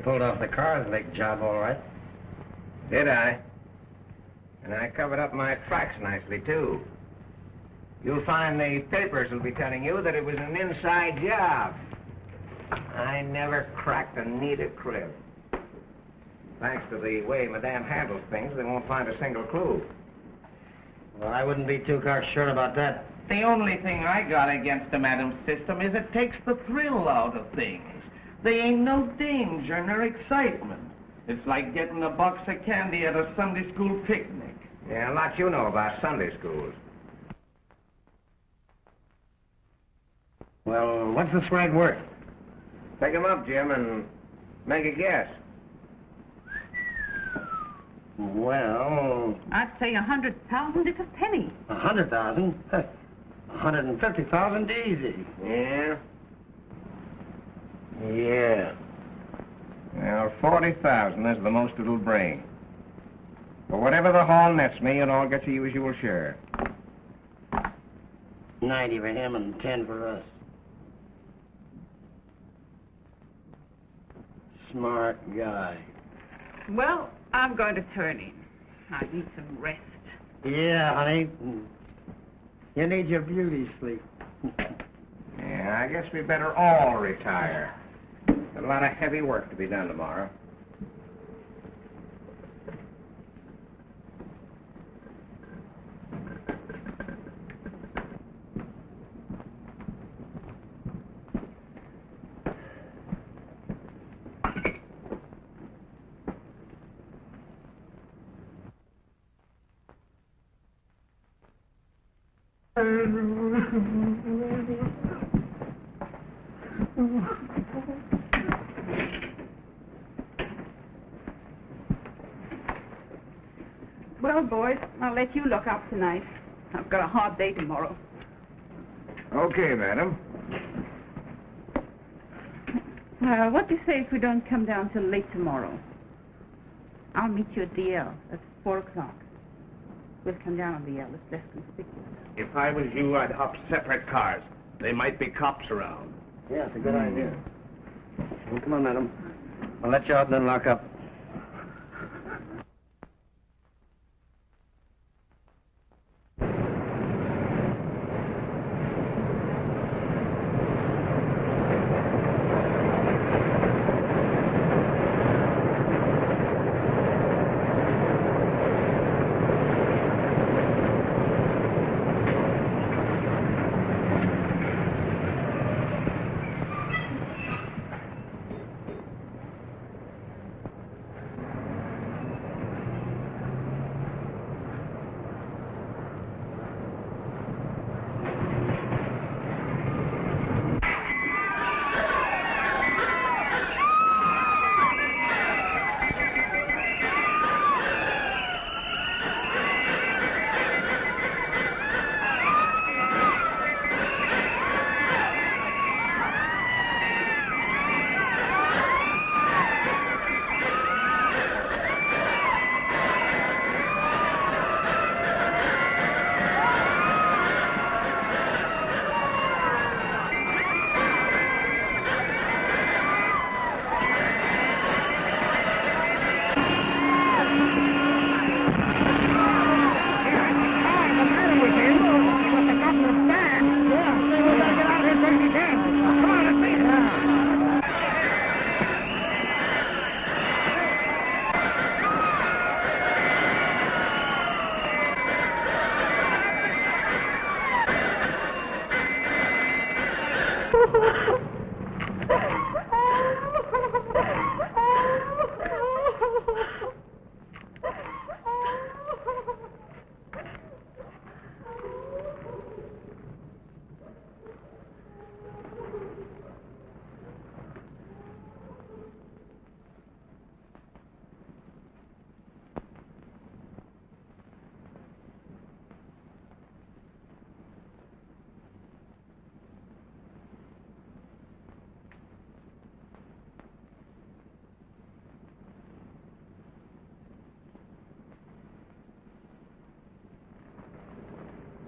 pulled off the Carslake job all right. Did I? And I covered up my tracks nicely, too. You'll find the papers will be telling you that it was an inside job. I never cracked a needle crib. Thanks to the way Madame handles things, they won't find a single clue. Well, I wouldn't be too cocksure about that. The only thing I got against the Madame system is it takes the thrill out of things. There ain't no danger nor excitement. It's like getting a box of candy at a Sunday school picnic. Yeah, a lot you know about Sunday schools. Well, what's the spread worth? Pick 'em up, Jim, and make a guess. Well... I'd say 100,000 is a penny. 100,000? 150,000 easy. Yeah? Yeah. Well, 40,000 is the most it'll bring. But whatever the haul nets me, it all gets a usual share. 90 for him and 10 for us. Smart guy. Well, I'm going to turn in. I need some rest. Yeah, honey. You need your beauty sleep. Yeah, I guess we better all retire. Got a lot of heavy work to be done tomorrow. Well, boys, I'll let you look up tonight. I've got a hard day tomorrow. Okay, madam. What do you say if we don't come down till late tomorrow? I'll meet you at the L at 4 o'clock. We'll come down on the L. It's less conspicuous. If I was you, I'd hop separate cars. There might be cops around. Yeah, it's a good idea. Well, come on, madam. I'll let you out and then lock up.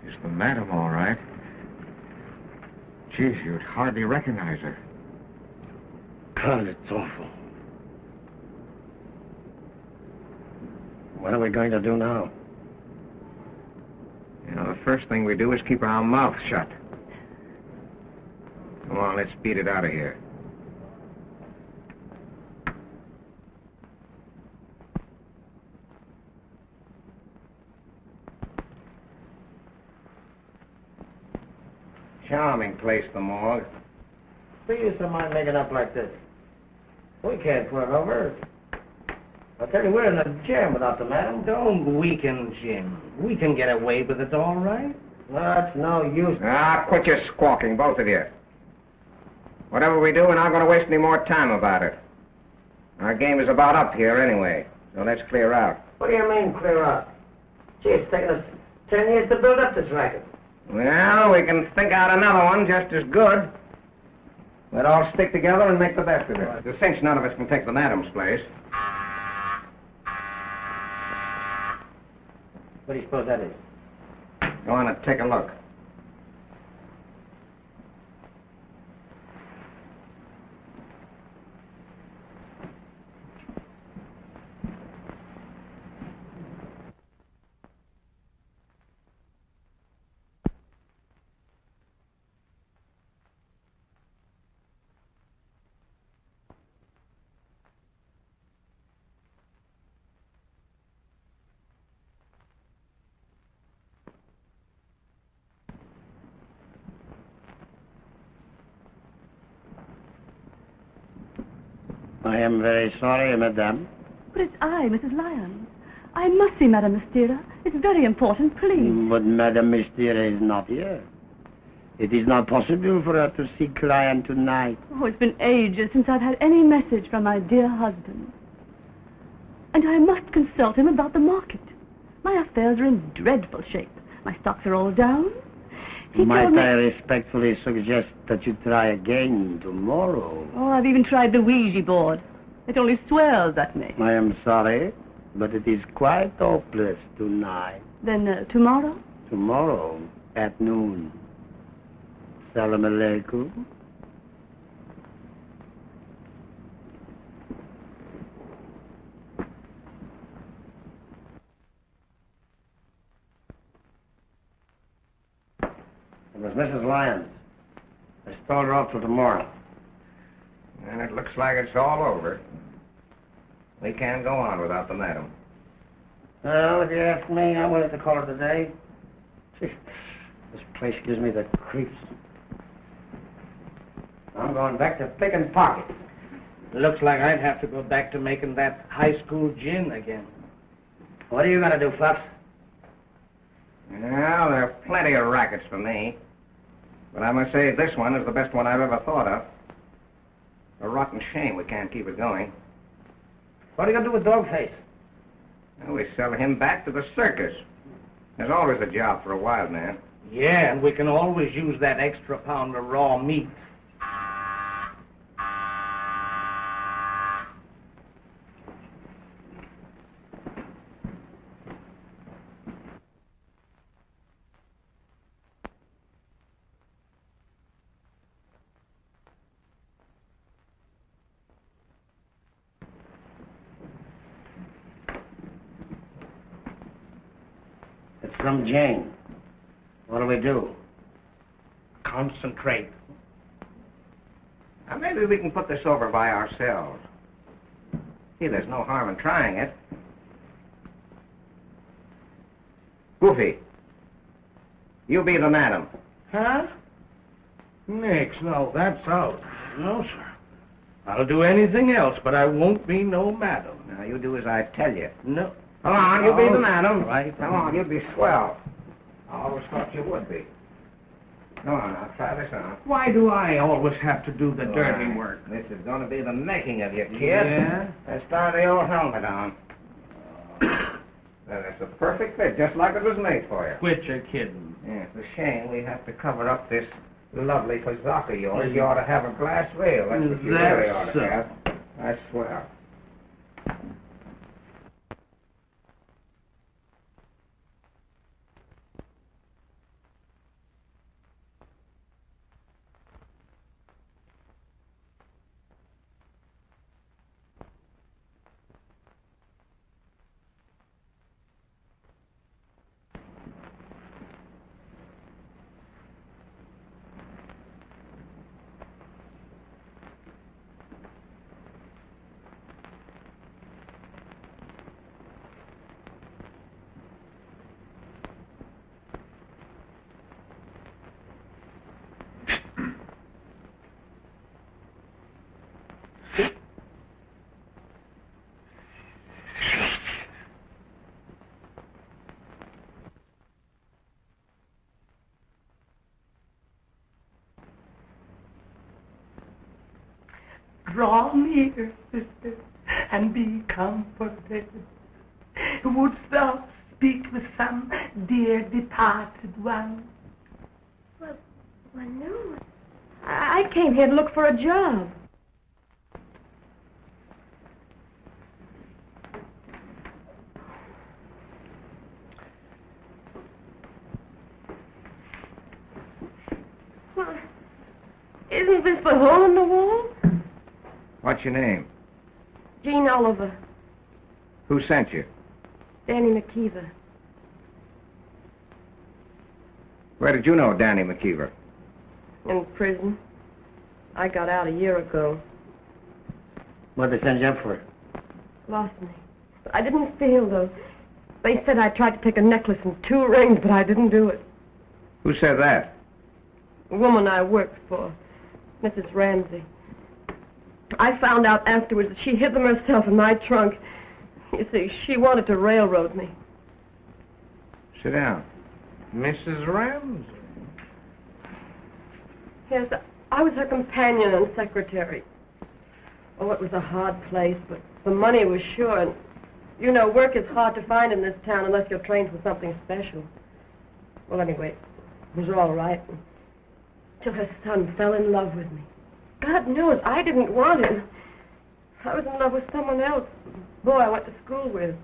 It's the madam, all right. Geez, you'd hardly recognize her. God, it's awful. What are we going to do now? You know, the first thing we do is keep our mouths shut. Come on, let's beat it out of here. Charming place, the morgue. What's the use of mind making up like this? We can't put it over. I tell you, we're in a jam without the madam. Don't weaken, Jim. We can get away with it all right. That's no use. Ah, quit your squawking, both of you. Whatever we do, we're not going to waste any more time about it. Our game is about up here anyway, so let's clear out. What do you mean, clear out? Gee, it's taken us 10 years to build up this racket. Well, we can think out another one just as good. Let's all stick together and make the best of it. It's a cinch none of us can take the madam's place. What do you suppose that is? Go on and take a look. I am very sorry, madame. But it's I, Mrs. Lyons. I must see Madame Mystera. It's very important, please. But Madame Mystera is not here. It is not possible for her to see client tonight. Oh, it's been ages since I've had any message from my dear husband. And I must consult him about the market. My affairs are in dreadful shape. My stocks are all down. He told Might me... I respectfully suggest that you try again tomorrow? Oh, I've even tried the Ouija board. It only swears at me. I am sorry, but it is quite hopeless tonight. Then tomorrow? Tomorrow at noon. Salam alaikum. It was Mrs. Lyons. I stalled her out till tomorrow. And it looks like it's all over. We can't go on without the madam. Well, if you ask me, I'm willing to call it a day. Gee, this place gives me the creeps. I'm going back to picking pockets. Looks like I'd have to go back to making that high school gin again. What are you going to do, Fluffs? Well, there are plenty of rackets for me. But I must say this one is the best one I've ever thought of. A rotten shame we can't keep it going. What are you going to do with Dogface? Well, we sell him back to the circus. There's always a job for a wild man. Yeah, and we can always use that extra pound of raw meat. It's from Jane. What do we do? Concentrate. Now, maybe we can put this over by ourselves. See, there's no harm in trying it. Goofy, you be the madam. Huh? Nix, no, that's out. No, sir. I'll do anything else, but I won't be no madam. Now, you do as I tell you. No. Come on, you be the madam. Right. Come on, you'll be swell. I always thought you would be. Come on, I'll try this on. Why do I always have to do the dirty Right. work? This is going to be the making of you, kid. Yeah? Let's start the old helmet on. That's a perfect fit, just like it was made for you. Quit your kidding. Yeah, it's a shame we have to cover up this lovely fazaka of yours. You ought to have a glass veil. That's what you really ought to have. I swear. Draw near, sister, and be comforted. Wouldst thou speak with some dear departed one? Well, no. I came here to look for a job. Well, isn't this the hole in the wall? What's your name? Jean Oliver. Who sent you? Danny McKeever. Where did you know Danny McKeever? In prison. I got out a year ago. What'd they send you up for? Lost me. But I didn't feel, though. They said I tried to take a necklace and 2 rings, but I didn't do it. Who said that? The woman I worked for, Mrs. Ramsey. I found out afterwards that she hid them herself in my trunk. You see, she wanted to railroad me. Sit down. Mrs. Ramsey? Yes, I was her companion and secretary. Oh, it was a hard place, but the money was sure. And, you know, work is hard to find in this town unless you're trained for something special. Well, anyway, it was all right. Till her son fell in love with me. God knows, I didn't want him. I was in love with someone else, a boy I went to school with.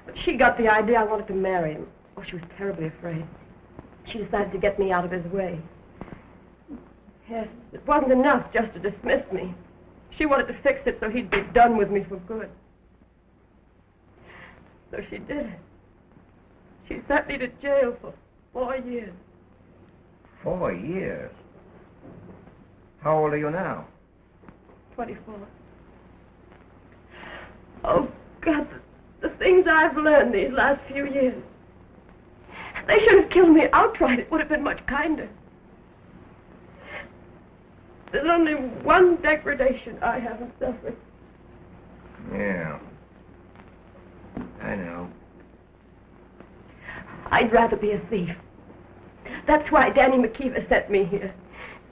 But she got the idea I wanted to marry him. Oh, she was terribly afraid. She decided to get me out of his way. Yes, it wasn't enough just to dismiss me. She wanted to fix it so he'd be done with me for good. So she did it. She sent me to jail for 4 years. 4 years? How old are you now? 24. Oh, God, the things I've learned these last few years. They should have killed me outright. It would have been much kinder. There's only one degradation I haven't suffered. Yeah. I know. I'd rather be a thief. That's why Danny McKeever sent me here.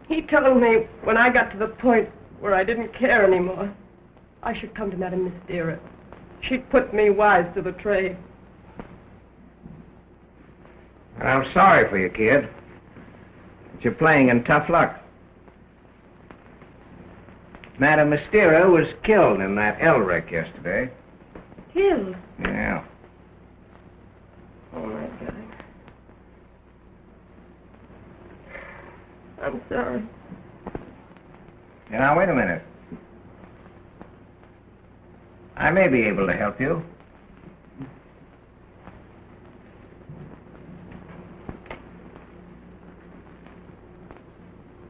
He told me when I got to the point where I didn't care anymore, I should come to Madame Mystera. She'd put me wise to the trade. And I'm sorry for you, kid. But you're playing in tough luck. Madame Mystera was killed in that L wreck yesterday. Killed? Yeah. Oh, my God. I'm sorry. Now, wait a minute. I may be able to help you.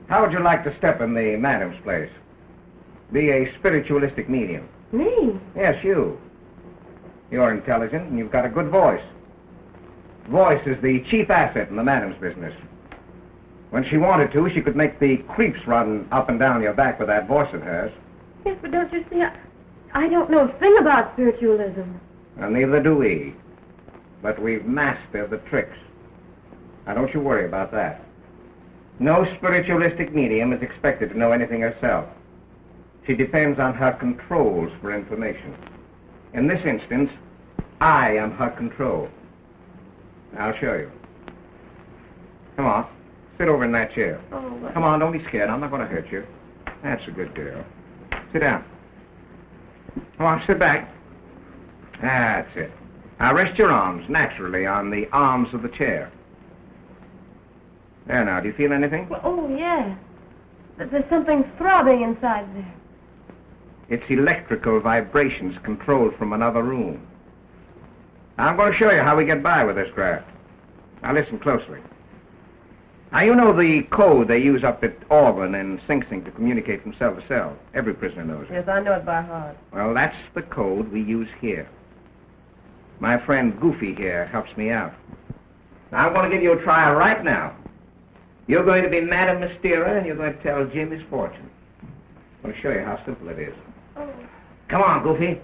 How would you like to step in the madam's place? Be a spiritualistic medium. Me? Yes, you. You're intelligent and you've got a good voice. Voice is the chief asset in the madam's business. When she wanted to, she could make the creeps run up and down your back with that voice of hers. Yes, but don't you see, I don't know a thing about spiritualism. And neither do we. But we've mastered the tricks. Now, don't you worry about that. No spiritualistic medium is expected to know anything herself. She depends on her controls for information. In this instance, I am her control. I'll show you. Come on. Sit over in that chair. Oh, Come on, don't be scared. I'm not going to hurt you. That's a good girl. Sit down. Come on, sit back. That's it. Now rest your arms naturally on the arms of the chair. There now, do you feel anything? Well, oh, yeah. There's something throbbing inside there. It's electrical vibrations controlled from another room. Now, I'm going to show you how we get by with this craft. Now listen closely. Now, you know the code they use up at Auburn and Sing Sing to communicate from cell to cell. Every prisoner knows it. Yes, I know it by heart. Well, that's the code we use here. My friend Goofy here helps me out. Now, I'm going to give you a trial right now. You're going to be Madame Mystera, and you're going to tell Jim his fortune. I'm going to show you how simple it is. Oh. Come on, Goofy.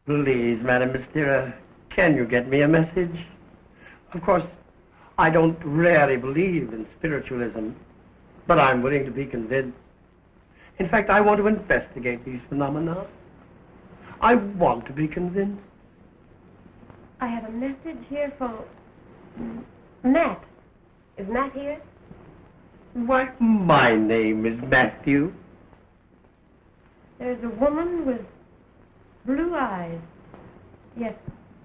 Please, Madame Mystera, can you get me a message? Of course, I don't really believe in spiritualism, but I'm willing to be convinced. In fact, I want to investigate these phenomena. I want to be convinced. I have a message here for Matt. Is Matt here? Why, my name is Matthew. There's a woman with blue eyes. Yes.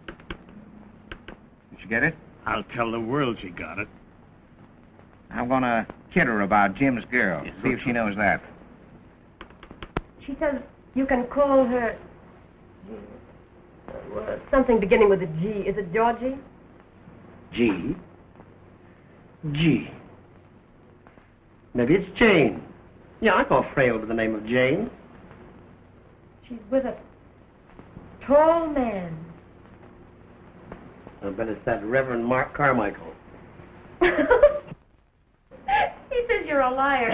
Did you get it? I'll tell the world she got it. I'm gonna kid her about Jim's girl. See if she knows that. She says you can call her something beginning with a G. Is it Georgie? G? G. Maybe it's Jane. Yeah, I know a frail with the name of Jane. She's with a tall man. I bet it's that Reverend Mark Carmichael. He says you're a liar.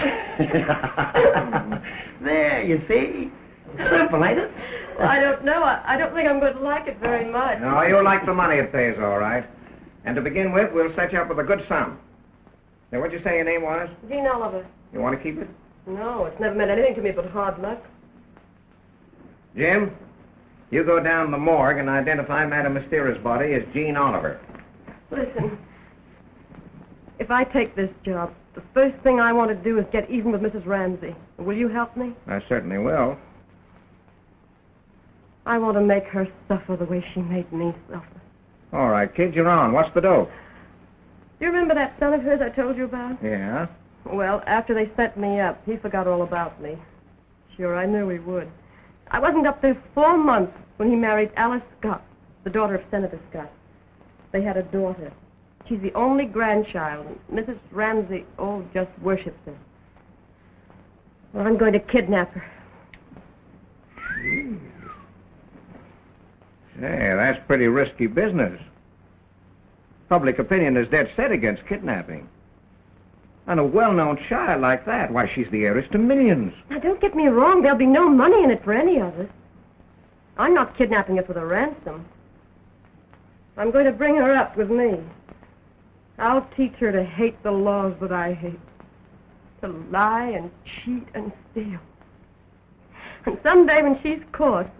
There, you see? Simple, ain't it? Well, I don't know. I don't think I'm going to like it very much. No, you'll like the money it pays, all right. And to begin with, we'll set you up with a good sum. Now, what'd you say your name was? Jean Oliver. You want to keep it? No, it's never meant anything to me but hard luck. Jim, you go down the morgue and identify Madame Mystera's body as Jean Oliver. Listen, if I take this job, the first thing I want to do is get even with Mrs. Ramsey. Will you help me? I certainly will. I want to make her suffer the way she made me suffer. All right, kid, you're on. What's the dope? Do you remember that son of hers I told you about? Yeah? Well, after they set me up, he forgot all about me. Sure, I knew he would. I wasn't up there 4 months when he married Alice Scott, the daughter of Senator Scott. They had a daughter. She's the only grandchild, and Mrs. Ramsey, just worships her. Well, I'm going to kidnap her. Hey, that's pretty risky business. Public opinion is dead set against kidnapping. And a well-known child like that, why, she's the heiress to millions. Now, don't get me wrong. There'll be no money in it for any of us. I'm not kidnapping her for the ransom. I'm going to bring her up with me. I'll teach her to hate the laws that I hate. To lie and cheat and steal. And someday when she's caught,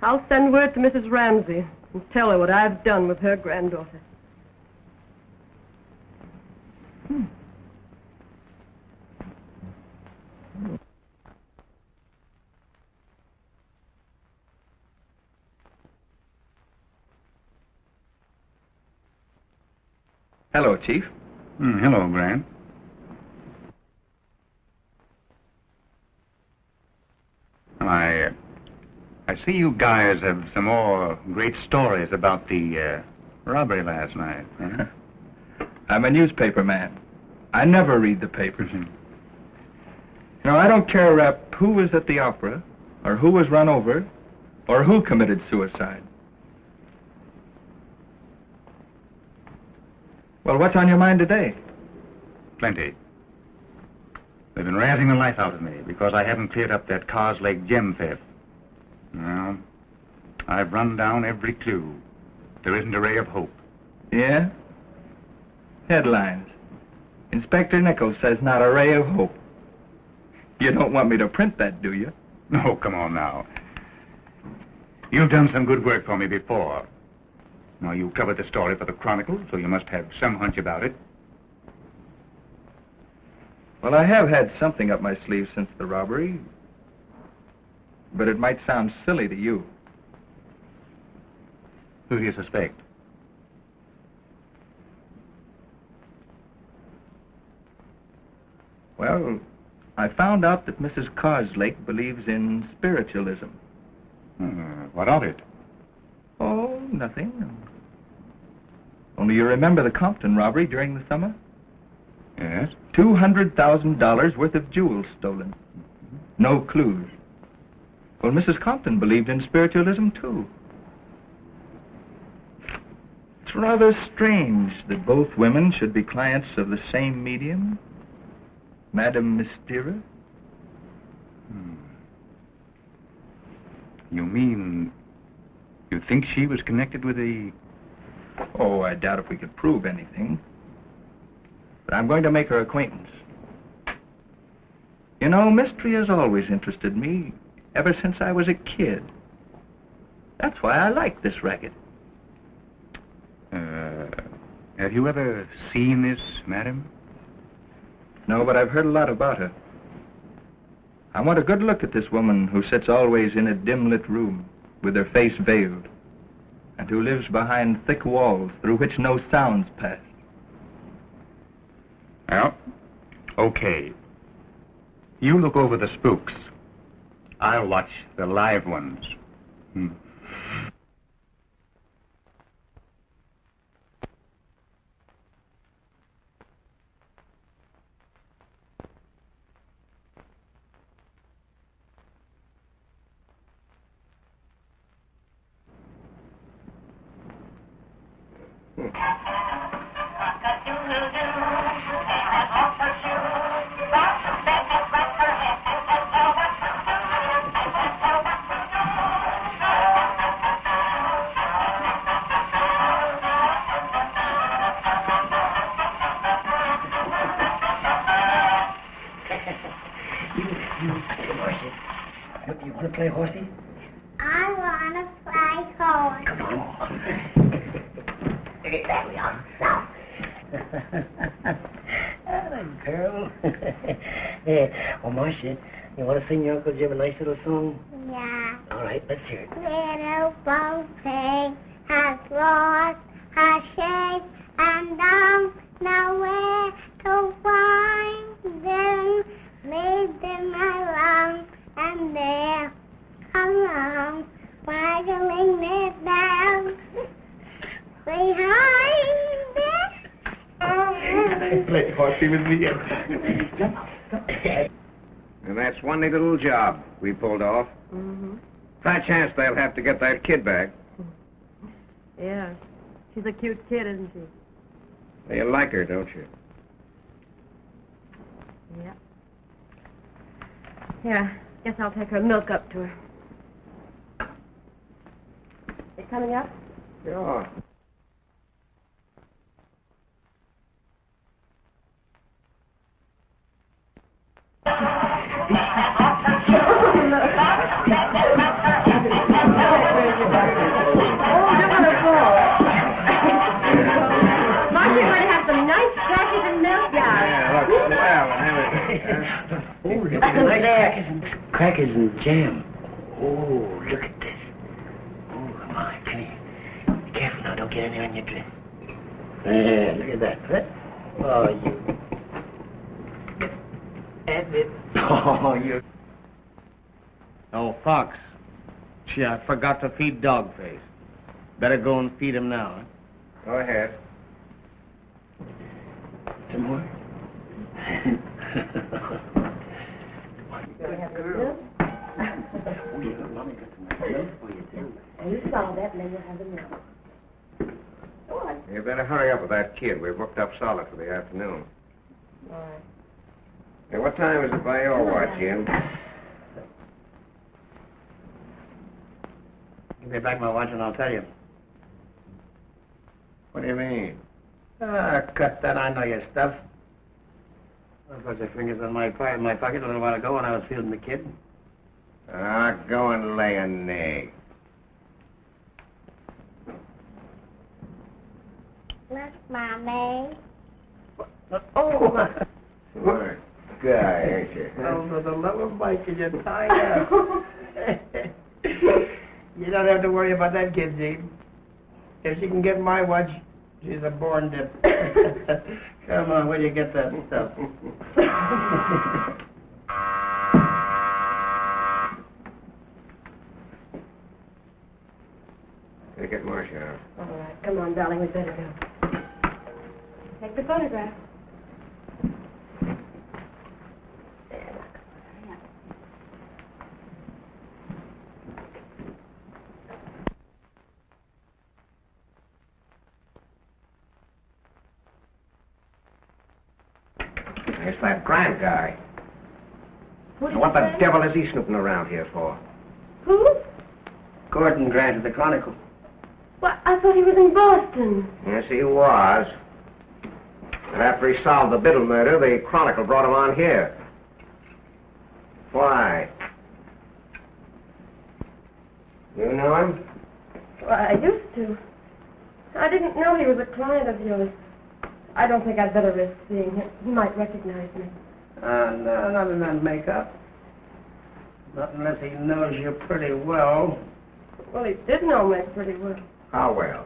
I'll send word to Mrs. Ramsey and tell her what I've done with her granddaughter. Hello, Chief. Hello, Grant. I see you guys have some more great stories about the robbery last night. Huh? I'm a newspaper man. I never read the papers. You know, I don't care who was at the opera, or who was run over, or who committed suicide. Well, what's on your mind today? Plenty. They've been razzing the life out of me because I haven't cleared up that Cars Lake gem theft. Well, I've run down every clue. There isn't a ray of hope. Yeah? Headlines. Inspector Nichols says not a ray of hope. You don't want me to print that, do you? No, come on now. You've done some good work for me before. Now, you covered the story for the Chronicle, so you must have some hunch about it. Well, I have had something up my sleeve since the robbery, but it might sound silly to you. Who do you suspect? Well, I found out that Mrs. Carslake believes in spiritualism. What of it? Oh, nothing. Only you remember the Compton robbery during the summer? Yes? $200,000 worth of jewels stolen. No clues. Well, Mrs. Compton believed in spiritualism, too. It's rather strange that both women should be clients of the same medium, Madame Mystera. You mean You think she was connected with the... Oh, I doubt if we could prove anything. But I'm going to make her acquaintance. You know, mystery has always interested me, ever since I was a kid. That's why I like this racket. Have you ever seen this, madam? No, but I've heard a lot about her. I want a good look at this woman who sits always in a dim-lit room, with her face veiled, and who lives behind thick walls through which no sounds pass. Well, okay. You look over the spooks. I'll watch the live ones. You want to play horsey? I want to play horse. Come on. There we are. Now. Atta girl. Yeah. Oh, Marcia, you want to sing your Uncle Jim a nice little song? Yeah. All right, let's hear it. Little Bo Pig has lost her shape and don't know where to find them. Leave them alone and they'll come along, waggling their tails behind them. Play horsey with me. And that's one neat little job we pulled off. By chance, they'll have to get that kid back. Yeah. She's a cute kid, isn't she? You like her, don't you? Yeah. Here, guess I'll take her milk up to her. You coming up? Sure. Crackers and jam. Oh, look at this. Oh, come on, Penny. Be careful now, don't get any on your dress. Yeah, look at that. Huh? Oh, you. That's it. Oh, you. Oh, Fox. Gee, I forgot to feed Dogface. Better go and feed him now, huh? Go ahead. Some more? You saw that, and then you'll have the milk. Go on. You better hurry up with that kid. We're booked up solid for the afternoon. All right. Hey, what time is it by your watch, Jim? Give me back my watch and I'll tell you. What do you mean? Ah, cut that. I know your stuff. I put your fingers in my pocket a little while ago when I was feeding the kid. Ah, go and lay an egg. Look, Mommy. Oh, Smart guy, ain't you? oh, for the love of Mike, can you tie up? You don't have to worry about that kid, Gene. If she can get my watch, she's a born dip. Come on, where do you get that stuff? Take it, Marcia. All right. Come on, darling. We'd better go. Take the photograph. It's that Grant guy. What What the devil is he snooping around here for? Who? Gordon Grant of the Chronicle. Why, I thought he was in Boston. Yes, he was. And after he solved the Biddle murder, the Chronicle brought him on here. Why? You know him? Well, I used to. I didn't know he was a client of yours. I don't think I'd better risk seeing him. He might recognize me. No, not in that makeup. Not unless he knows you pretty well. Well, he did know me pretty well. How well?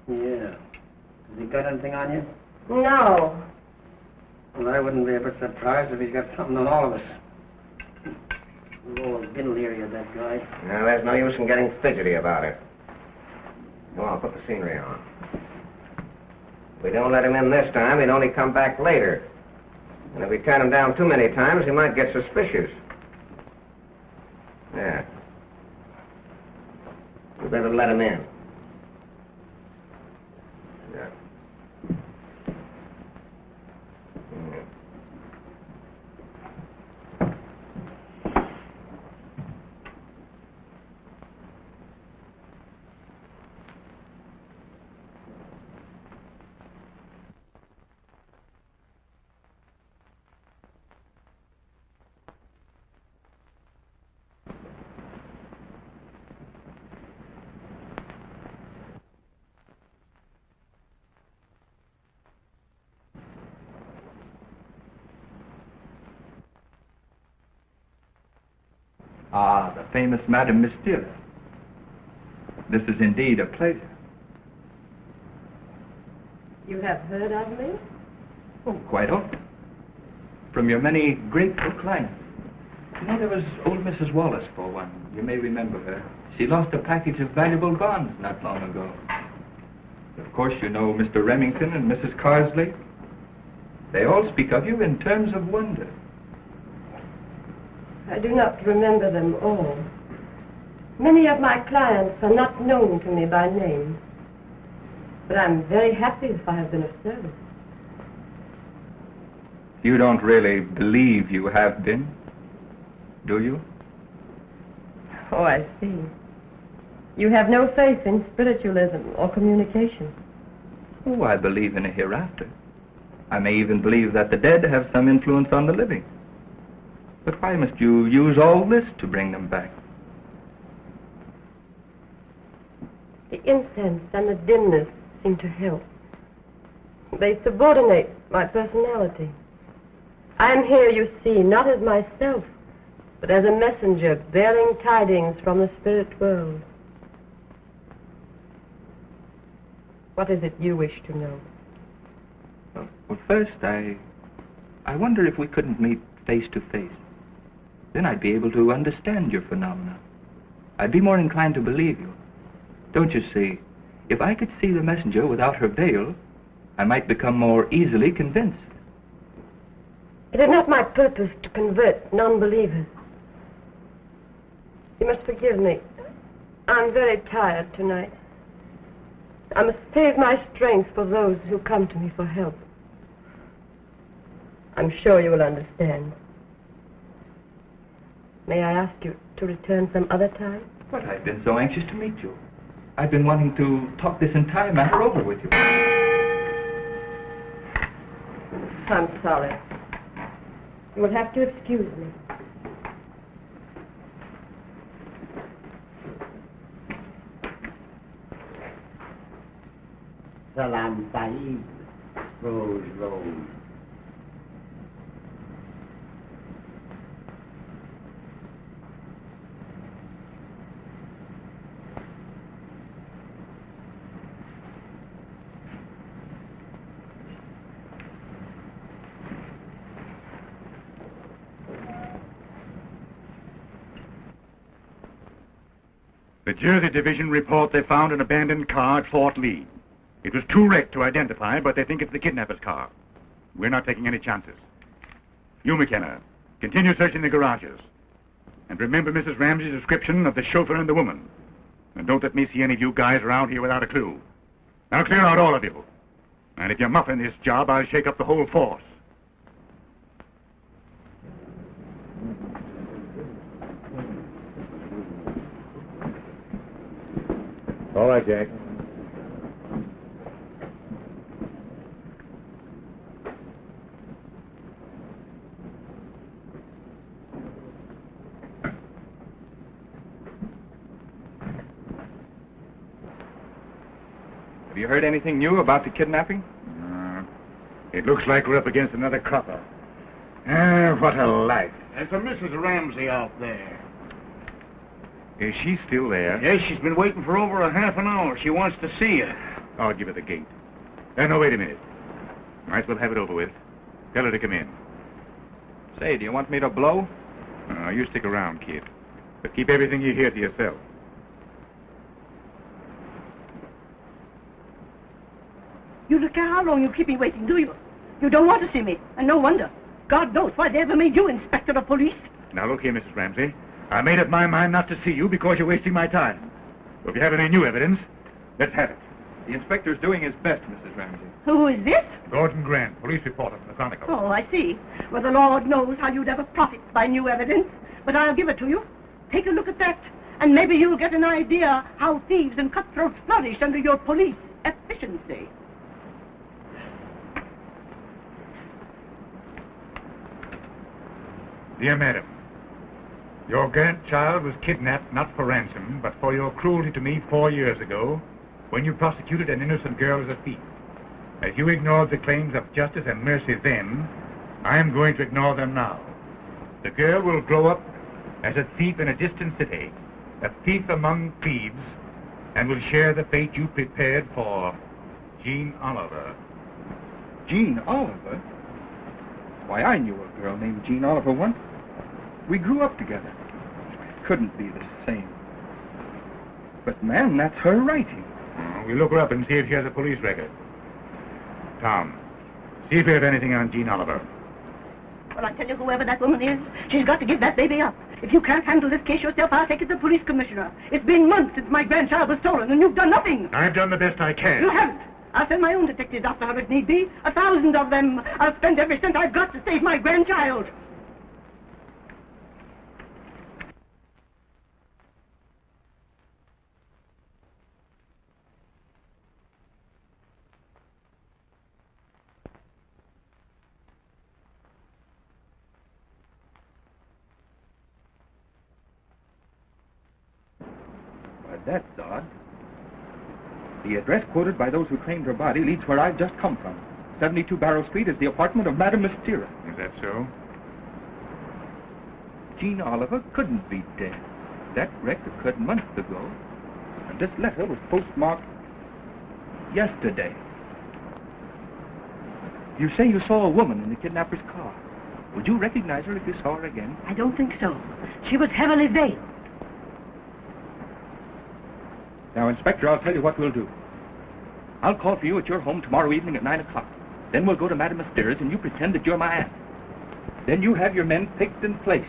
Yeah. Has he got anything on you? No. Well, I wouldn't be a bit surprised if he's got something on all of us. We've all been leery of that guy. Now, there's no use in getting fidgety about it. Well, I'll put the scenery on. If we don't let him in this time, he'd only come back later. And if we turn him down too many times, he might get suspicious. Yeah. We better let him in. Yeah. Ah, the famous Madame Mystera. This is indeed a pleasure. You have heard of me? Oh, quite often. From your many grateful clients. You know, there was old Mrs. Wallace, for one. You may remember her. She lost a package of valuable bonds not long ago. Of course, you know Mr. Remington and Mrs. Carsley. They all speak of you in terms of wonder. I do not remember them all. Many of my clients are not known to me by name. But I'm very happy if I have been of service. You don't really believe you have been, do you? Oh, I see. You have no faith in spiritualism or communication. Oh, I believe in a hereafter. I may even believe that the dead have some influence on the living. But why must you use all this to bring them back? The incense and the dimness seem to help. They subordinate my personality. I am here, you see, not as myself, but as a messenger bearing tidings from the spirit world. What is it you wish to know? Well, first, I wonder if we couldn't meet face to face. Then I'd be able to understand your phenomena. I'd be more inclined to believe you. Don't you see? If I could see the messenger without her veil, I might become more easily convinced. It is not my purpose to convert non-believers. You must forgive me. I'm very tired tonight. I must save my strength for those who come to me for help. I'm sure you will understand. May I ask you to return some other time? But I've been so anxious to meet you. I've been wanting to talk this entire matter over with you. I'm sorry. You will have to excuse me. Salam Sahib, Rose Rose. The Jersey Division report they found an abandoned car at Fort Lee. It was too wrecked to identify, but they think it's the kidnapper's car. We're not taking any chances. You, McKenna, continue searching the garages. And remember Mrs. Ramsey's description of the chauffeur and the woman. And don't let me see any of you guys around here without a clue. Now clear out, all of you. And if you're muffing this job, I'll shake up the whole force. All right, Jack. Have you heard anything new about the kidnapping? It looks like we're up against another copper. What a life. And for Mrs. Ramsey out there. Is she still there? Yes, she's been waiting for over a half an hour. She wants to see you. I'll give her the gate. No, wait a minute. Might as well have it over with. Tell her to come in. Say, do you want me to blow? You stick around, kid. But keep everything you hear to yourself. You don't care how long you keep me waiting, do you? You don't want to see me, and no wonder. God knows why they ever made you inspector of police. Now, look here, Mrs. Ramsey. I made up my mind not to see you because you're wasting my time. So if you have any new evidence, let's have it. The inspector's doing his best, Mrs. Ramsey. Who is this? Gordon Grant, police reporter from the Chronicle. Oh, I see. Well, the Lord knows how you'd ever profit by new evidence, but I'll give it to you. Take a look at that, and maybe you'll get an idea how thieves and cutthroats flourish under your police efficiency. Dear Madam, your grandchild was kidnapped not for ransom, but for your cruelty to me 4 years ago, when you prosecuted an innocent girl as a thief. As you ignored the claims of justice and mercy then, I am going to ignore them now. The girl will grow up as a thief in a distant city, a thief among thieves, and will share the fate you prepared for Jean Oliver. Jean Oliver? Why, I knew a girl named Jean Oliver once. We grew up together. Couldn't be the same. But, man, that's her writing. We'll look her up and see if she has a police record. Tom, see if you have anything on Jean Oliver. Well, I tell you, whoever that woman is, she's got to give that baby up. If you can't handle this case yourself, I'll take it to the police commissioner. It's been months since my grandchild was stolen, and you've done nothing. I've done the best I can. You haven't. I'll send my own detectives after her if need be. 1,000 of them. I'll spend every cent I've got to save my grandchild. That's odd. The address quoted by those who claimed her body leads where I've just come from. 72 Barrow Street is the apartment of Madame Mystera. Is that so? Jean Oliver couldn't be dead. That wreck occurred months ago. And this letter was postmarked yesterday. You say you saw a woman in the kidnapper's car. Would you recognize her if you saw her again? I don't think so. She was heavily veiled. Now, Inspector, I'll tell you what we'll do. I'll call for you at your home tomorrow evening at 9 o'clock. Then we'll go to Madame Mystera's and you pretend that you're my aunt. Then you have your men picked and placed.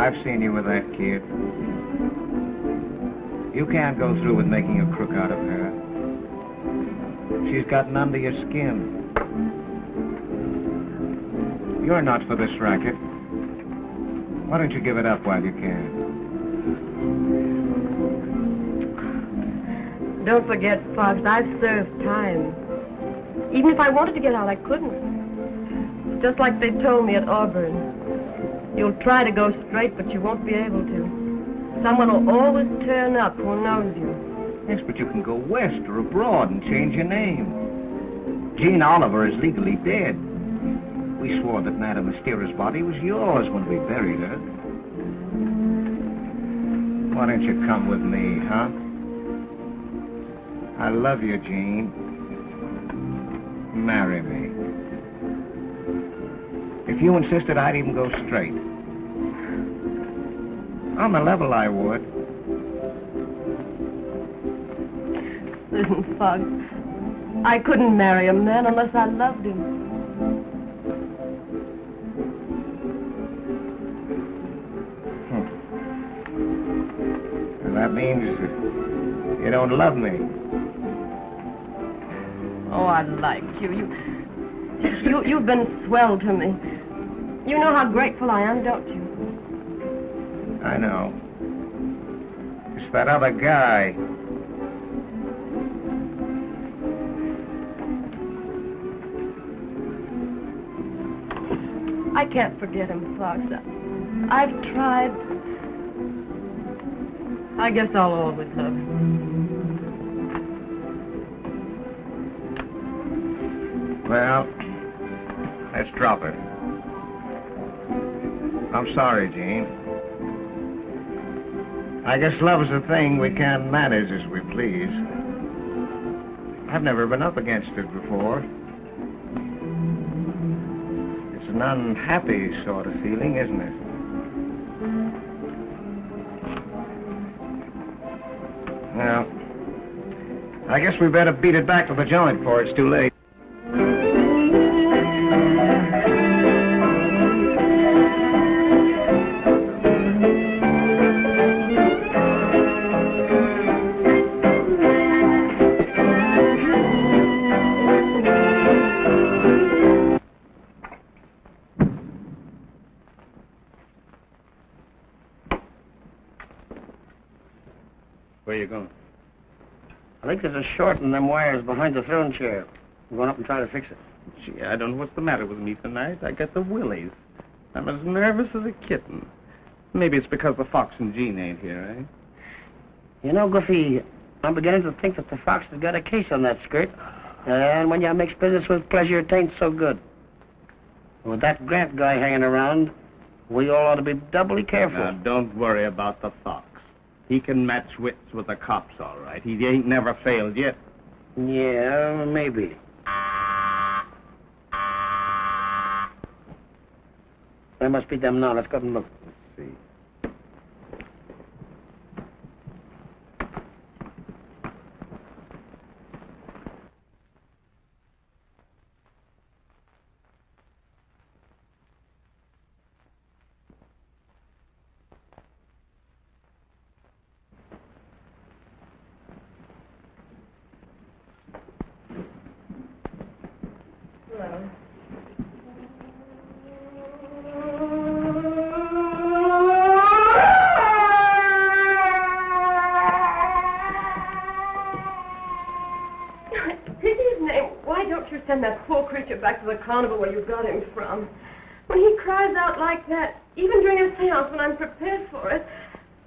I've seen you with that kid. You can't go through with making a crook out of her. She's gotten under your skin. You're not for this racket. Why don't you give it up while you can? Don't forget, Fox, I've served time. Even if I wanted to get out, I couldn't. Just like they told me at Auburn. You'll try to go straight, but you won't be able to. Someone will always turn up who knows you. Yes, but you can go west or abroad and change your name. Jean Oliver is legally dead. We swore that Madame Mystera's body was yours when we buried her. Why don't you come with me, huh? I love you, Jean. Marry me. If you insisted, I'd even go straight. On the level, I would. Listen, Fox, I couldn't marry a man unless I loved him. And that means you don't love me. Oh, I like you. You've been swell to me. You know how grateful I am, don't you? I know. It's that other guy. I can't forget him, Fox. I've tried. I guess I'll always love him. Well, let's drop it. I'm sorry, Jean. I guess love is a thing we can't manage as we please. I've never been up against it before. It's an unhappy sort of feeling, isn't it? Well, I guess we better beat it back to the joint before it's too late. Where you going? I think there's a short in them wires behind the throne chair. I'm going up and try to fix it. Gee, I don't know what's the matter with me tonight. I got the willies. I'm as nervous as a kitten. Maybe it's because the Fox and Jean ain't here, eh? You know, Goofy, I'm beginning to think that the Fox has got a case on that skirt. And when you mix business with pleasure, it ain't so good. With that Grant guy hanging around, we all ought to be doubly careful. Now, don't worry about the Fox. He can match wits with the cops, all right. He ain't never failed yet. Yeah, maybe. There must be them now. Let's go and look. Let's see. Send that poor creature back to the carnival where you got him from. When he cries out like that, even during a seance when I'm prepared for it,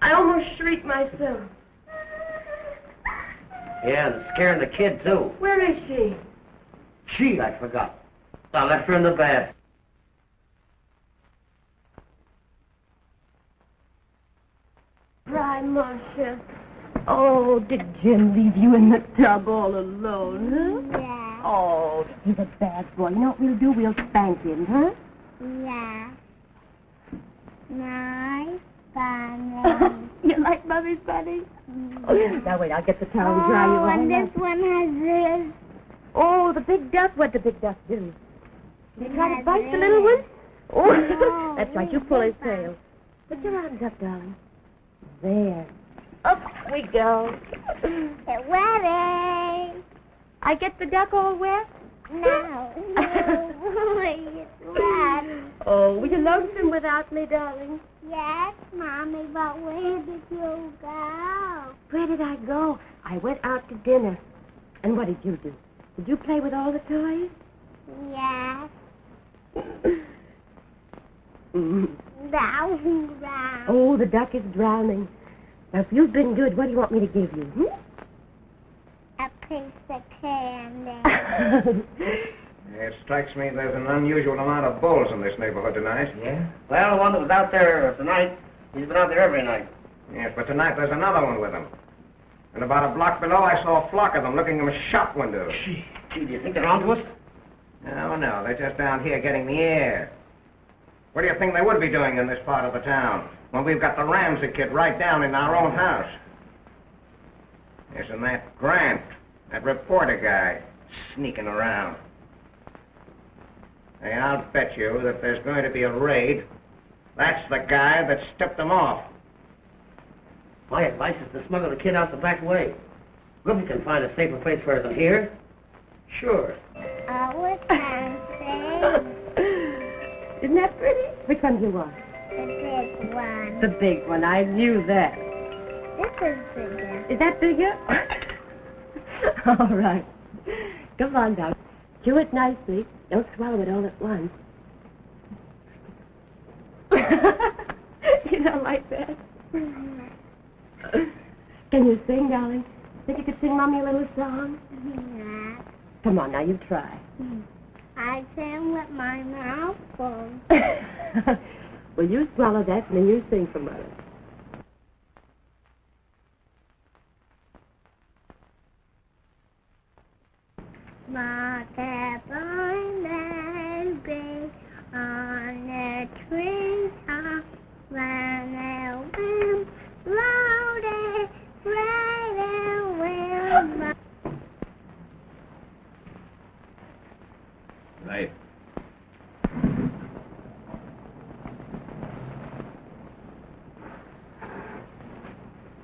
I almost shriek myself. Yeah, and scaring the kid, too. Where is she? She, I forgot. I left her in the bath. Cry, Marcia. Oh, did Jim leave you in the tub all alone, huh? Yeah. Oh, he's a bad boy. You know what we'll do? We'll spank him, huh? Yeah. Nice bunny. You like Mommy's bunny? Oh, now wait, I'll get the towel and dry you off. And this one has this. Oh, the big duck. What'd the big duck do? Did he try to bite the this. little one? Oh, No, that's right. You pull his tail. Put your arms up, darling. There. Up we go. Get ready. I get the duck all wet? No. It's wet. Oh, were you lonesome without me, darling? Yes, Mommy, but where did you go? Where did I go? I went out to dinner. And what did you do? Did you play with all the toys? Yes. Down. Oh, the duck is drowning. Now, if you've been good, what do you want me to give you? A piece of candy. It strikes me there's an unusual amount of bulls in this neighborhood tonight. Yeah? Well, the one that was out there tonight, he's been out there every night. Yes, but tonight there's another one with him. And about a block below, I saw a flock of them looking in the shop windows. Gee, do you think they're on to us? No, they're just down here getting the air. What do you think they would be doing in this part of the town when we've got the Ramsey kid right down in our own house? Isn't that Grant, that reporter guy, sneaking around? Hey, I'll bet you that there's going to be a raid. That's the guy that tipped them off. My advice is to smuggle the kid out the back way. Goofy can find a safer place for her than here. Sure. Oh, it's fancy. Isn't that pretty? Which one do you want? The big one. The big one. I knew that. This is bigger. Is that bigger? All right. Come on, Doc. Chew it nicely. Don't swallow it all at once. You don't like that? Can you sing, darling? Think you could sing Mommy a little song? Yeah. Come on, now, you try. I sing with my mouth full. Well, you swallow that, and then you sing for Mother. Mother born baby on a tree top when the wind blowed it right away. Right.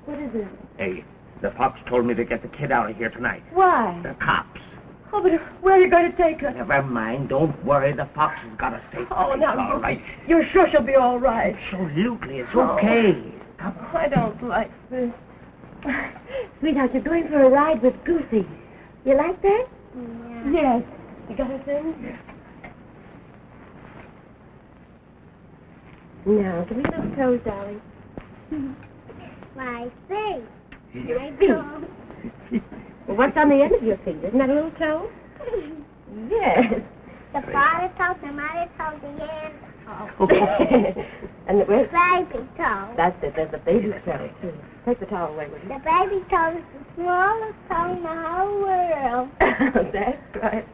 What is it? Hey, the Fox told me to get the kid out of here tonight. Why? The cops. Oh, but where are you going to take her? Never mind. Don't worry. The Fox has got a safe Oh, place, now, all right. You're sure she'll be all right? Absolutely. It's okay. Come on. I don't like this. Sweetheart, you're going for a ride with Goofy. You like that? Yeah. Yes. You got a thing? Yeah. Now, give me those toes, darling. My face. My feet. Well, what's on the end of your feet? Isn't that a little toe? Yes. The father toe, the mother toe, the end toe. And the where's Baby toe. That's it. There's a baby toe, too. Take the towel away with you. The baby toe is the smallest toe in the whole world. That's right.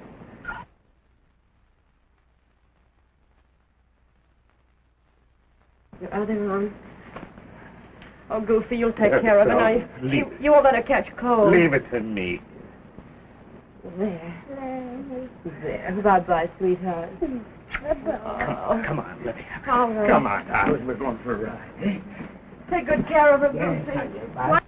Your other arm. Oh, Goofy, you'll take care of it. Now, you won't let her catch cold. Leave it to me. There. There. Bye-bye, sweetheart. Come on, Libby. All right. Come on, darling. We're going for a ride. Take good care of her, Yes, Goofy. I will. Bye.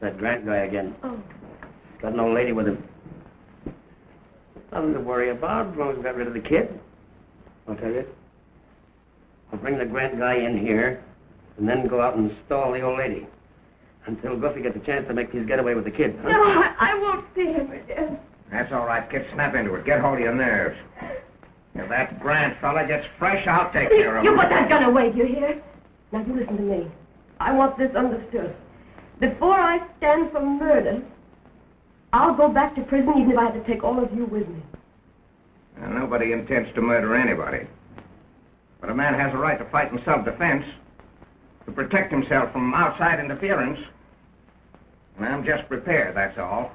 That Grant guy again. Oh. Got an old lady with him. Nothing to worry about as long as we got rid of the kid. I'll tell you. I'll bring the Grant guy in here and then go out and stall the old lady until Goofy gets a chance to make his getaway with the kid. Huh? No, I won't see him again. That's all right, kid. Snap into it. Get hold of your nerves. If that Grant fella gets fresh, I'll take care of him. You put that gun away, do you hear? Now, you listen to me. I want this understood. Before I stand for murder, I'll go back to prison even if I have to take all of you with me. Now, nobody intends to murder anybody. But a man has a right to fight in self-defense, to protect himself from outside interference. And I'm just prepared, that's all.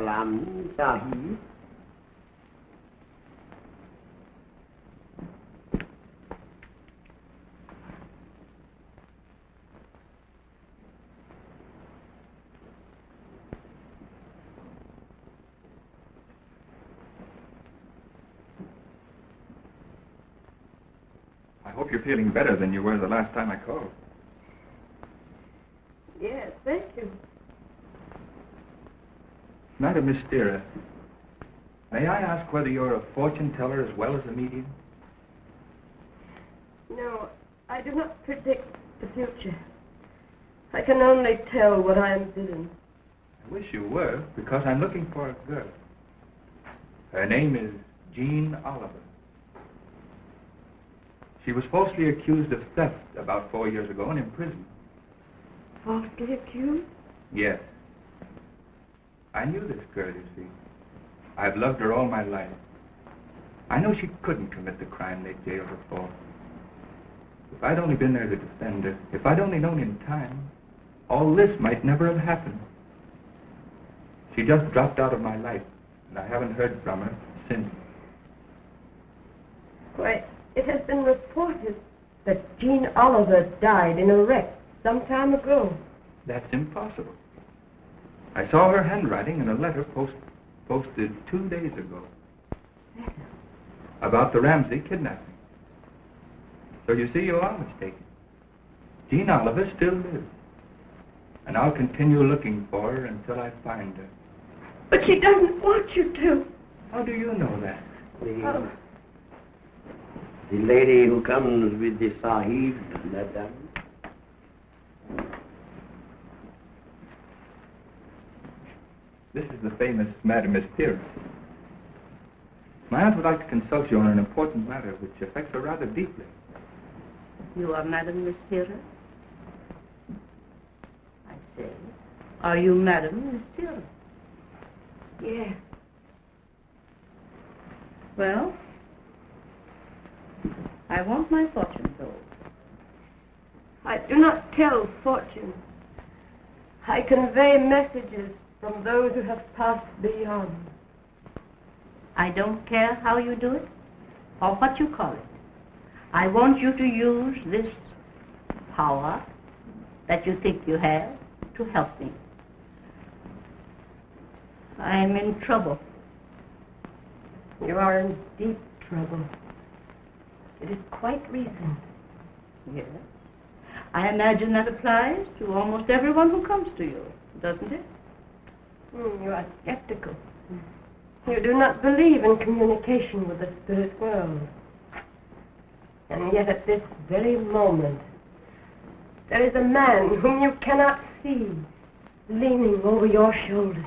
Salam, Sahib. I hope you're feeling better than you were the last time I called. Yes, thank you. Madame Mystera, may I ask whether you're a fortune teller as well as a medium? No, I do not predict the future. I can only tell what I am doing. I wish you were, because I'm looking for a girl. Her name is Jean Oliver. She was falsely accused of theft about 4 years ago and imprisoned. Falsely accused? Yes. I knew this girl, you see. I've loved her all my life. I know she couldn't commit the crime they jailed her for. If I'd only been there to defend her, if I'd only known in time, all this might never have happened. She just dropped out of my life, and I haven't heard from her since. Why, it has been reported that Jean Oliver died in a wreck some time ago. That's impossible. I saw her handwriting in a letter posted 2 days ago. About the Ramsey kidnapping. So you see, you are mistaken. Jean Oliver still lives. And I'll continue looking for her until I find her. But she doesn't want you to. How do you know that? The lady who comes with the Sahib, Madame. This is the famous Madame Mystera. My aunt would like to consult you on an important matter which affects her rather deeply. You are Madame Mystera? I say, are you Madame Mystera? Yes. Well, I want my fortune told. I do not tell fortunes. I convey messages from those who have passed beyond. I don't care how you do it or what you call it. I want you to use this power that you think you have to help me. I'm in trouble. You are in deep trouble. It is quite recent. Yes. I imagine that applies to almost everyone who comes to you, doesn't it? You are skeptical. You do not believe in communication with the spirit world. And yet at this very moment, there is a man whom you cannot see leaning over your shoulder.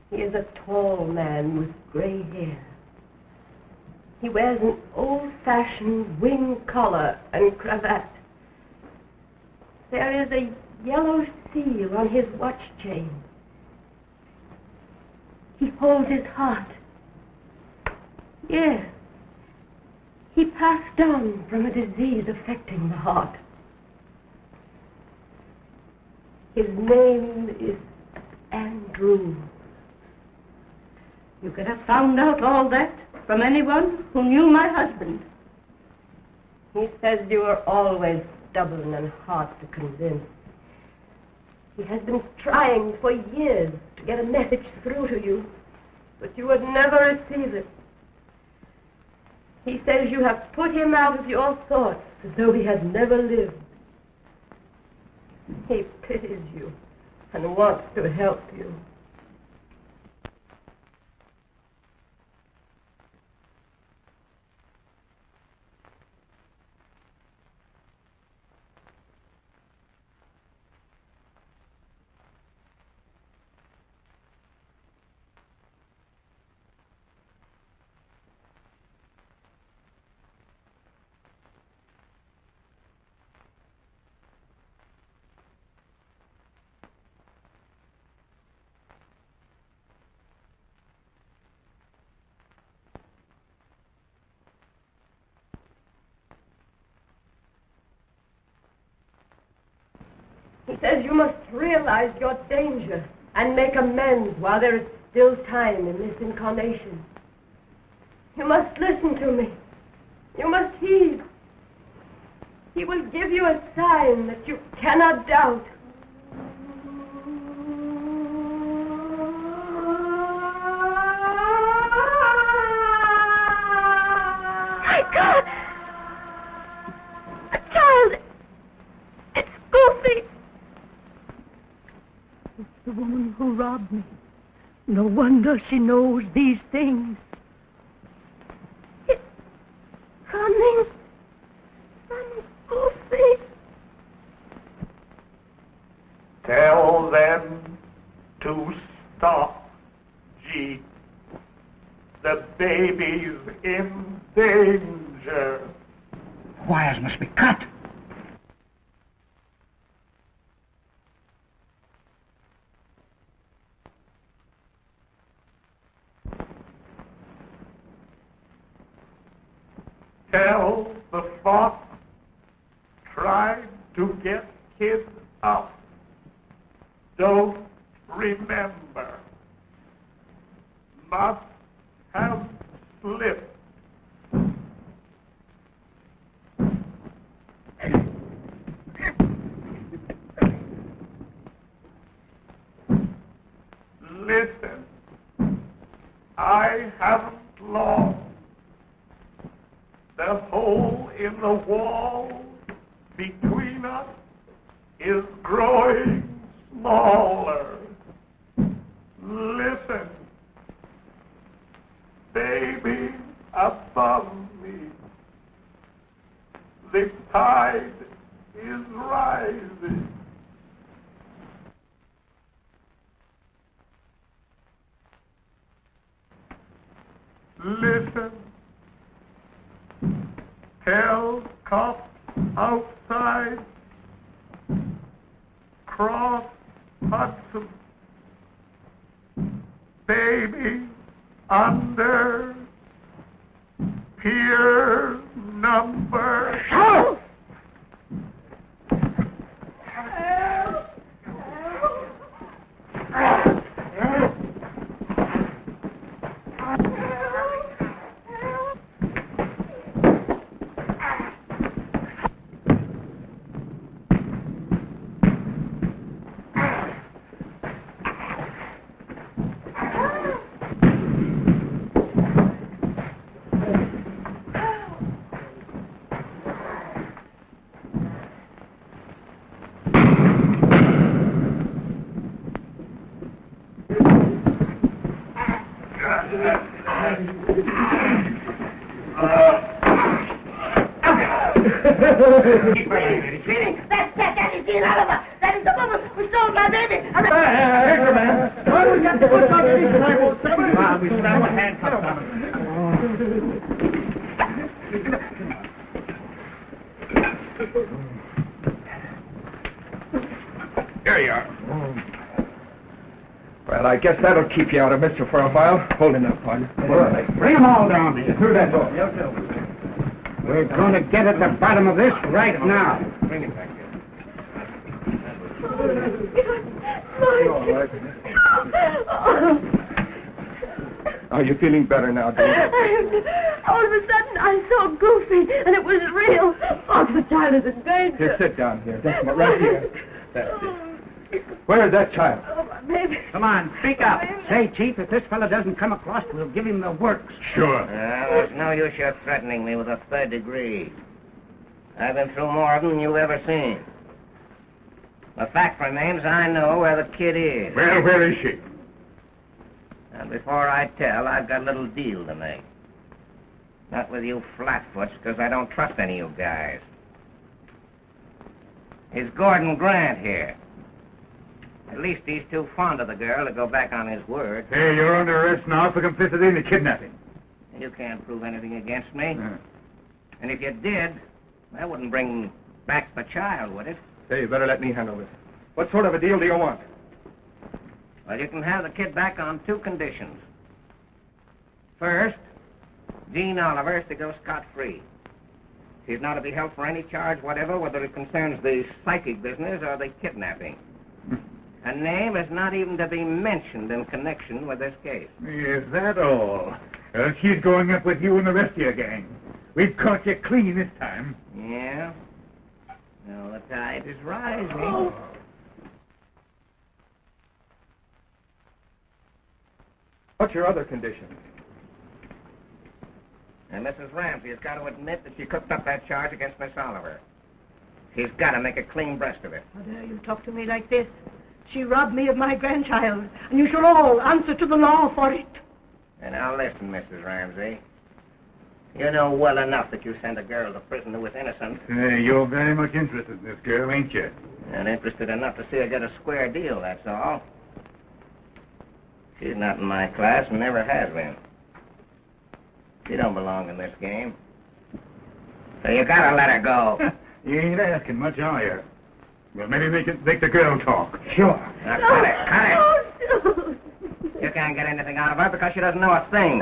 He is a tall man with gray hair. He wears an old-fashioned wing collar and cravat. There is a yellow seal on his watch chain. He holds his heart. Yes. He passed on from a disease affecting the heart. His name is Andrew. You could have found out all that from anyone who knew my husband. He says you are always stubborn and hard to convince. He has been trying for years to get a message through to you, but you would never receive it. He says you have put him out of your thoughts as though he had never lived. He pities you and wants to help you. He says you must realize your danger and make amends while there is still time in this incarnation. You must listen to me. You must heed. He will give you a sign that you cannot doubt. My God! A child! It's Goofy! It's the woman who robbed me. No wonder she knows these things. It's coming from Goofy. Tell them to stop, Jeep. The baby's in danger. Wires must be cut. Tell the fox tried to get kid up. Don't remember. Must have slipped. Listen, I haven't lost. The hole in the wall between us is growing smaller. Listen, baby above me, the tide is rising. Listen, hell cops outside, cross Hudson, baby under pier number. Help! That is Dean Oliver. That is the woman who stole my baby. Here, man. Why do we get to put on these rifles? We strap a handcuff on him. Here you are. Well, I guess that'll keep you out of mischief for a while. Hold him up, partner. Bring them all down here. Through that door. We're going to get at the bottom of this right now. Bring it back here. Are you feeling better now, Dave? All of a sudden, I saw Goofy, and it was real. Oh, the child is in danger. Here, sit down here. Just right here. That's it. Where is that child? Oh, my baby. Come on, speak up. Say, Chief, if this fellow doesn't come across, we'll give him the works. Sure. There's no use your threatening me with a third degree. I've been through more of them than you've ever seen. The fact remains I know where the kid is. Well, where is she? And before I tell, I've got a little deal to make. Not with you flatfoots, because I don't trust any of you guys. Is Gordon Grant here? At least he's too fond of the girl to go back on his word. Hey, you're under arrest now for complicity in the kidnapping. You can't prove anything against me. And if you did, that wouldn't bring back the child, would it? Hey, you better let me handle this. What sort of a deal do you want? Well, you can have the kid back on two conditions. First, Dean Oliver is to go scot-free. She's not to be held for any charge whatever, whether it concerns the psychic business or the kidnapping. Her name is not even to be mentioned in connection with this case. Is that all? She's going up with you and the rest of your gang. We've caught you clean this time. Yeah? Well, the tide is rising. Oh. What's your other condition? And Mrs. Ramsey has got to admit that she cooked up that charge against Miss Oliver. She's got to make a clean breast of it. How dare you talk to me like this? She robbed me of my grandchild, and you shall all answer to the law for it. And now listen, Mrs. Ramsey. You know well enough that you sent a girl to prison who was innocent. You're very much interested in this girl, ain't you? And interested enough to see her get a square deal, that's all. She's not in my class and never has been. She don't belong in this game. So you gotta let her go. You ain't asking much, are you? Well, maybe make the girl talk. Sure. Now, cut it. You can't get anything out of her because she doesn't know a thing.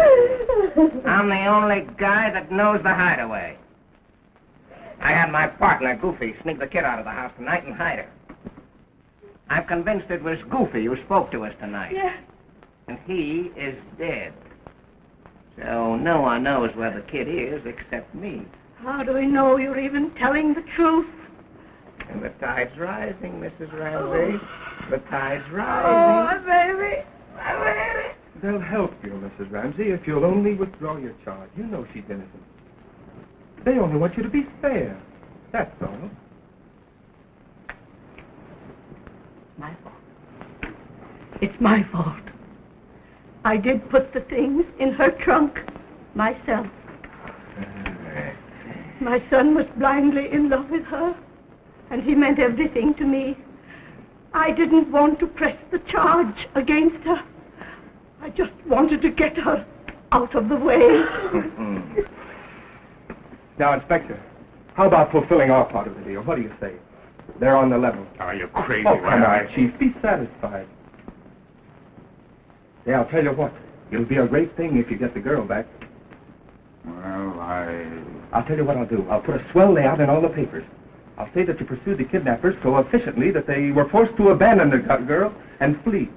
I'm the only guy that knows the hideaway. I had my partner, Goofy, sneak the kid out of the house tonight and hide her. I'm convinced it was Goofy who spoke to us tonight. Yes. And he is dead. So no one knows where the kid is except me. How do we know you're even telling the truth? And the tide's rising, Mrs. Ramsey. The tide's Oh, rising. my baby. My baby. They'll help you, Mrs. Ramsey, if you'll only withdraw your charge. You know she's innocent. They only want you to be fair. That's all. My fault. It's my fault. I did put the things in her trunk myself. My son was blindly in love with her, and he meant everything to me. I didn't want to press the charge against her. I just wanted to get her out of the way. Now, Inspector, how about fulfilling our part of the deal? What do you say? They're on the level. Are you crazy? Oh, come on, Chief. Be satisfied. Yeah, I'll tell you what. It'll be a great thing if you get the girl back. Well, I'll tell you what I'll do. I'll put a swell layout in all the papers. I'll say that you pursued the kidnappers so efficiently that they were forced to abandon the girl and flee.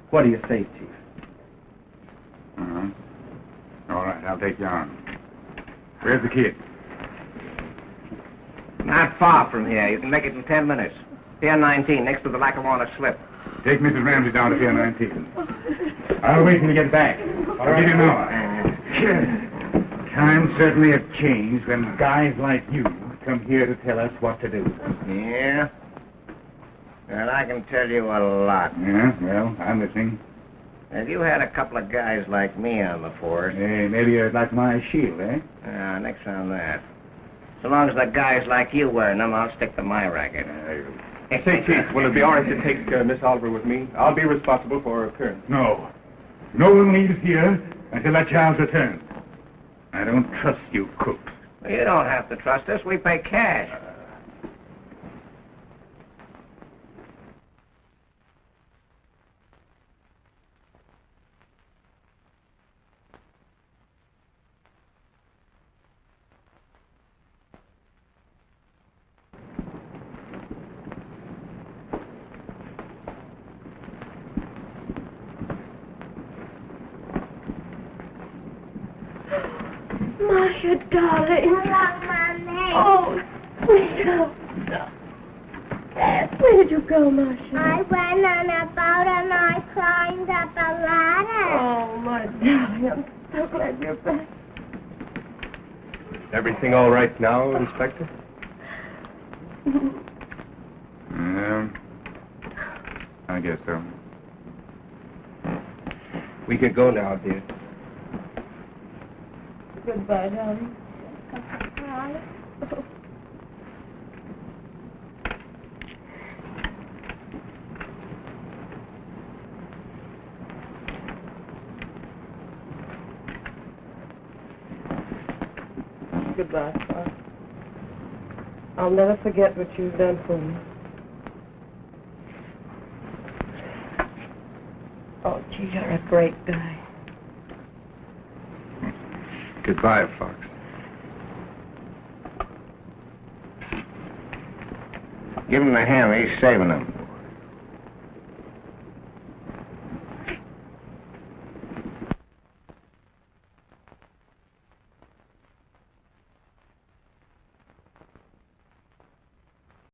What do you say, Chief? Uh-huh. All right, I'll take you on. Where's the kid? Not far from here. You can make it in 10 minutes. Pier 19, next to the Lackawanna slip. Take Mrs. Ramsey down to Pier 19. I'll wait till you get back. I'll give you an hour. Times certainly have changed when guys like you come here to tell us what to do. Yeah? Well, I can tell you a lot. Yeah? Well, I'm listening. If you had a couple of guys like me on the force... Maybe you'd like my shield, eh? Nix on that. So long as the guys like you wearing them, I'll stick to my racket. Say, Chief, will it be all right to take Miss Oliver with me? I'll be responsible for her appearance. No. No one leaves here until that child's returns. I don't trust you crooks. Well, you don't have to trust us. We pay cash. Marcia, darling. Hello, Mommy. Oh, sweetheart. Where did you go, Marcia? I went on a boat and I climbed up a ladder. Oh, my darling, I'm so glad you're back. Everything all right now, Inspector? Yeah, I guess so. We can go now, dear. Goodbye, darling. Goodbye, Father. I'll never forget what you've done for me. Oh, gee, you're a great guy. Goodbye, Fox. Give him the hand. He's saving them.